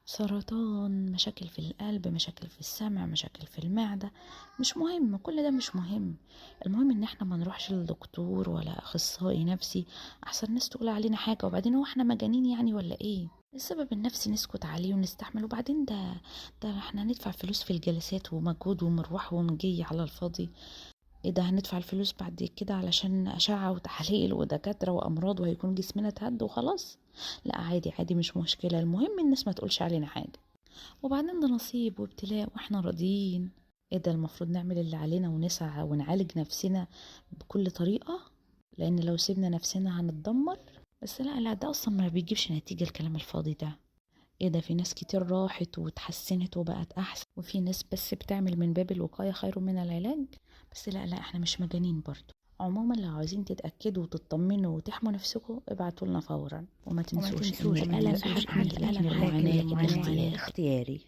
سرطان، مشاكل في القلب، مشاكل في السمع، مشاكل في المعدة. مش مهم، كل ده مش مهم. المهم ان احنا ما نروحش للدكتور ولا اخصائي نفسي احسن ناس تقول علينا حاجة، وبعدين هو احنا مجانين يعني ولا ايه؟ السبب النفسي نسكت عليه ونستحمل، وبعدين ده احنا هندفع فلوس في الجلسات ومجهود ومروح ومجي على الفاضي. ايه ده، هندفع الفلوس بعد كده علشان أشعة وتحاليل ودكاترة وأمراض وهيكون جسمنا اتهد وخلاص؟ لا عادي عادي، مش مشكلة، المهم الناس ما تقولش علينا حاجة. وبعدين ده نصيب وابتلاء واحنا راضيين. ايه ده، المفروض نعمل اللي علينا ونسعى ونعالج نفسنا بكل طريقة، لأن لو سيبنا نفسنا هنتدمر. بس لا لا، ده أصلا ما بيجيبش نتيجة الكلام الفاضي ده. ايه ده، في ناس كتير راحت وتحسنت وبقت احسن، وفي ناس بس بتعمل من باب الوقاية خير من العلاج. بس لا لا، احنا مش مجانين برضو. عموما لو عايزين تتأكدوا وتطمنوا وتحموا نفسكم ابعتوا لنا فورا، وما تنسوش ان الألم الحاجة الحقيقي لكن المعاناة الاختياري.